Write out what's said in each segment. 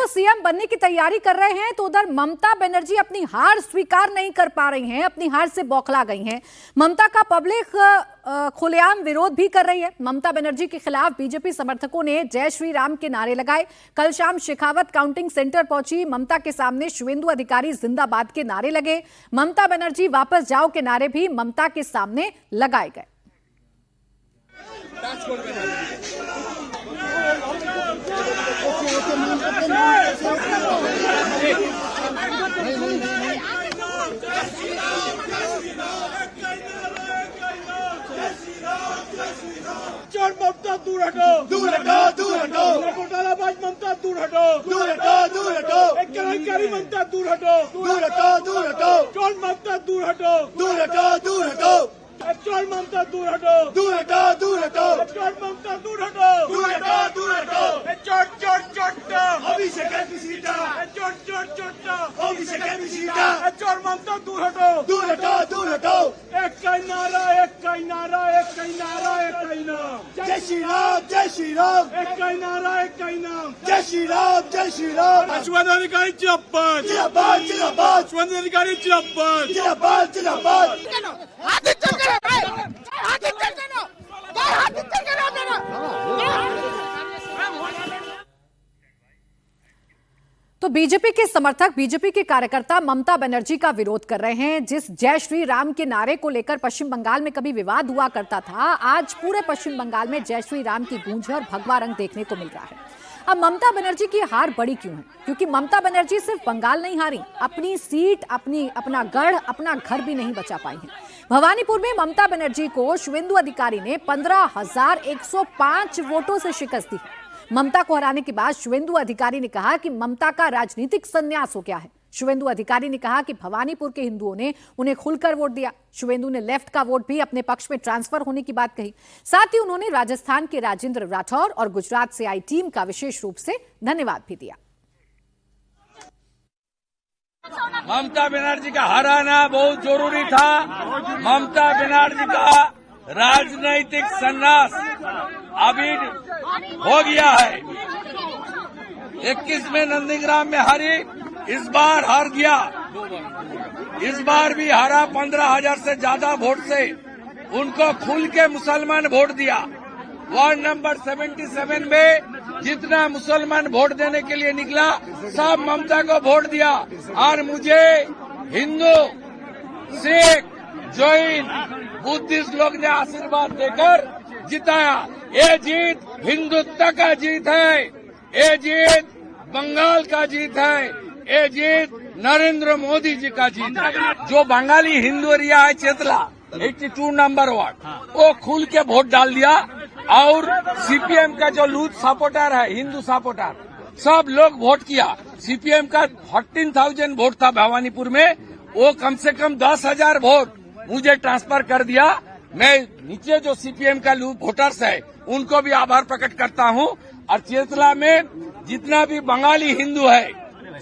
वो सीएम बनने की तैयारी कर रहे हैं तो उधर ममता बनर्जी अपनी हार स्वीकार नहीं कर पा रही हैं, अपनी हार से बौखला गई हैं। ममता का पब्लिक खुलेआम विरोध भी कर रही है। ममता बनर्जी के खिलाफ बीजेपी समर्थकों ने जय श्री राम के नारे लगाए। कल शाम शेखावत काउंटिंग सेंटर पहुंची ममता के सामने शुवेंदु अधिकारी जिंदाबाद के नारे लगे। ममता बनर्जी वापस जाओ के नारे भी ममता के सामने लगाए गए। ममता दूर हटो, दूर हटो, दूर हटो। घोटालाबाज ममता दूर हटो, दूर हटो, दूर हटो। एक कलंकारी ममता दूर हटो, दूर हटो, दूर हटो। चोर ममता दूर हटो, दूर हटो, दूर हटो। चोर ममता दूर हटो, दूर हटो, दूर हटो। चोर ममता दूर हटो, दूर हटो, दूर हटो। चोट चोट चोट्टा अभिषेक सीटा, चोट चोट चोट्टा अभिषेक सीटा। चोर ममता दूर हटो, दूर हटो, दूर हटो। एक का नारा, एक का नारा, एक का नारा, एक का नाम। जय श्री राम, जय श्री राम। एक का नारा, एक का नाम। जय श्री राम, जय श्री राम। शुवेंदु अधिकारी जिंदाबाद, जिंदाबाद, जिंदाबाद। शुवेंदु अधिकारी जिंदाबाद, जिंदाबाद, जिंदाबाद। तो बीजेपी के समर्थक, बीजेपी के कार्यकर्ता ममता बनर्जी का विरोध कर रहे हैं। जिस जय श्री राम के नारे को लेकर पश्चिम बंगाल में कभी विवाद हुआ करता था, आज पूरे पश्चिम बंगाल में जय श्री राम की गूंज और भगवा रंग देखने को मिल रहा है। अब ममता बनर्जी की हार बड़ी क्यों है? क्योंकि ममता बनर्जी सिर्फ बंगाल नहीं हारी, अपनी सीट, अपना गढ़, अपना घर भी नहीं बचा पाई है। भवानीपुर में ममता बनर्जी को शुवेंदु अधिकारी ने 15,105 वोटों से शिकस्त दी। ममता को हराने के बाद शुवेंदु अधिकारी ने कहा कि ममता का राजनीतिक संन्यास हो गया है। शुवेंदु अधिकारी ने कहा कि भवानीपुर के हिंदुओं ने उन्हें खुलकर वोट दिया। शुवेंदु ने लेफ्ट का वोट भी अपने पक्ष में ट्रांसफर होने की बात कही। साथ ही उन्होंने राजस्थान के राजेंद्र राठौर और गुजरात से आई टीम का विशेष रूप से धन्यवाद भी दिया। ममता बनर्जी का हराना बहुत जरूरी था। ममता बनर्जी का राजनीतिक संन्यास अभी हो गया है। 21 में नंदीग्राम में हारी, इस बार हार गया। इस बार भी हारा 15,000 से ज्यादा वोट से। उनको खुल के मुसलमान वोट दिया। वार्ड नंबर 77 में जितना मुसलमान वोट देने के लिए निकला, सब ममता को वोट दिया। और मुझे हिंदू, सिख, जैन, बुद्धिस्ट लोग ने आशीर्वाद देकर जिताया। ये जीत हिंदुत्व का जीत है, ये जीत बंगाल का जीत है, ये जीत नरेंद्र मोदी जी का जीत है। जो बंगाली हिंदू एरिया है चेतला 82 नंबर वार्ड, वो खुल के वोट डाल दिया। और सीपीएम का जो लूथ सपोर्टर है, हिंदू सपोर्टर, सब लोग वोट किया। सीपीएम का 14,000 वोट था भवानीपुर में, वो कम से कम 10,000 वोट मुझे ट्रांसफर कर दिया। मैं नीचे जो सीपीएम का वोटर्स है उनको भी आभार प्रकट करता हूं। और चेतला में जितना भी बंगाली हिंदू है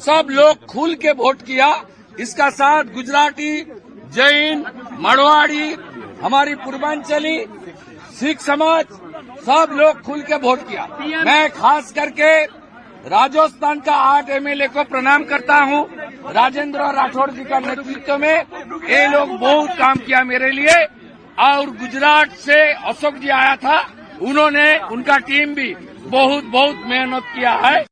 सब लोग खुल के वोट किया। इसका साथ गुजराती, जैन, मारवाड़ी, हमारी पूर्वांचली, सिख समाज, सब लोग खुल के वोट किया। मैं खास करके राजस्थान का 8 एमएलए को प्रणाम करता हूं। राजेंद्र राठौर जी का नेतृत्व में ये लोग बहुत काम किया मेरे लिए। और गुजरात से अशोक जी आया था, उन्होंने, उनका टीम भी बहुत मेहनत किया है।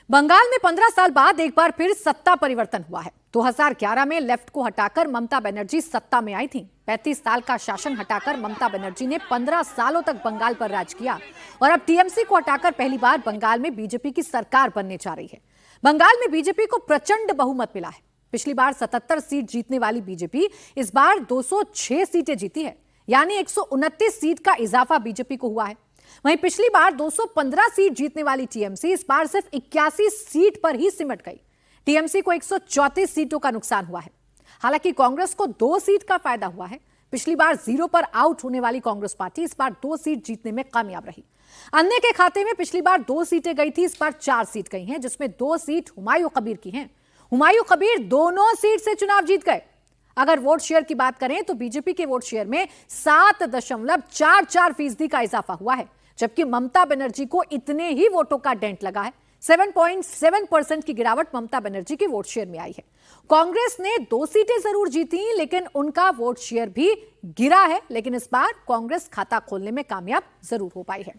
बंगाल में 15 साल बाद एक बार फिर सत्ता परिवर्तन हुआ है। 2011 में लेफ्ट को हटाकर ममता बनर्जी सत्ता में आई थी। 35 साल का शासन हटाकर ममता बनर्जी ने 15 सालों तक बंगाल पर राज किया और अब टीएमसी को हटाकर पहली बार बंगाल में बीजेपी की सरकार बनने जा रही है। बंगाल में बीजेपी को प्रचंड बहुमत मिला है। पिछली बार 77 सीट जीतने वाली बीजेपी इस बार 206 सीटें जीती है, यानी 129 सीट का इजाफा बीजेपी को हुआ है। वहीं पिछली बार 215 सीट जीतने वाली टीएमसी इस बार सिर्फ 81 सीट पर ही सिमट गई। टीएमसी को 134 सीटों का नुकसान हुआ है। हालांकि कांग्रेस को 2 सीट का फायदा हुआ है। पिछली बार 0 पर आउट होने वाली कांग्रेस पार्टी इस बार 2 सीट जीतने में कामयाब रही। अन्य के खाते में पिछली बार 2 सीटें गई थी, इस बार 4 सीट गई हैं, जिसमें 2 सीट हुमायूं कबीर की हैं। हुमायूं कबीर दोनों सीट से चुनाव जीत गए। अगर वोट शेयर की बात करें तो बीजेपी के वोट शेयर में 7.44% का इजाफा हुआ है, जबकि ममता बनर्जी को इतने ही वोटों का डेंट लगा है। 7.7% की गिरावट ममता बनर्जी के वोट शेयर में आई है। कांग्रेस ने 2 सीटें जरूर जीती, लेकिन उनका वोट शेयर भी गिरा है। लेकिन इस बार कांग्रेस खाता खोलने में कामयाब जरूर हो पाई है।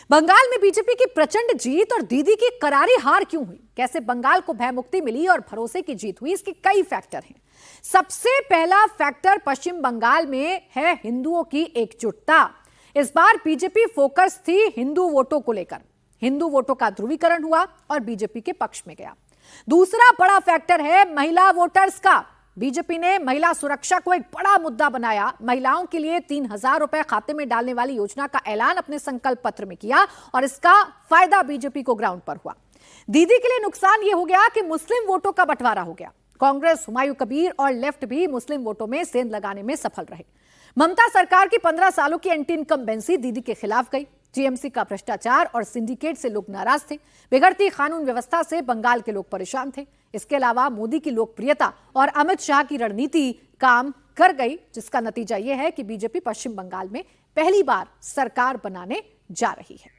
बंगाल में बीजेपी की प्रचंड जीत और दीदी की करारी हार क्यों हुई, कैसे बंगाल को भयमुक्ति मिली और भरोसे की जीत हुई, इसके कई फैक्टर हैं। सबसे पहला फैक्टर पश्चिम बंगाल में है हिंदुओं की एकजुटता। इस बार बीजेपी फोकस थी हिंदू वोटों को लेकर। हिंदू वोटों का ध्रुवीकरण हुआ और बीजेपी के पक्ष में गया। दूसरा बड़ा फैक्टर है महिला वोटर्स का। बीजेपी ने महिला सुरक्षा को एक बड़ा मुद्दा बनाया। महिलाओं के लिए 3,000 रुपए खाते में डालने वाली योजना का ऐलान अपने संकल्प पत्र में किया और इसका फायदा बीजेपी को ग्राउंड पर हुआ। दीदी के लिए नुकसान यह हो गया कि मुस्लिम वोटों का बंटवारा हो गया। कांग्रेस, हुमायूं कबीर और लेफ्ट भी मुस्लिम वोटों में सेंध लगाने में सफल रहे। ममता सरकार की 15 सालों की एंटी इनकम्बेंसी दीदी के खिलाफ गई। टीएमसी का भ्रष्टाचार और सिंडिकेट से लोग नाराज थे। बिगड़ती कानून व्यवस्था से बंगाल के लोग परेशान थे। इसके अलावा मोदी की लोकप्रियता और अमित शाह की रणनीति काम कर गई, जिसका नतीजा यह है कि बीजेपी पश्चिम बंगाल में पहली बार सरकार बनाने जा रही है।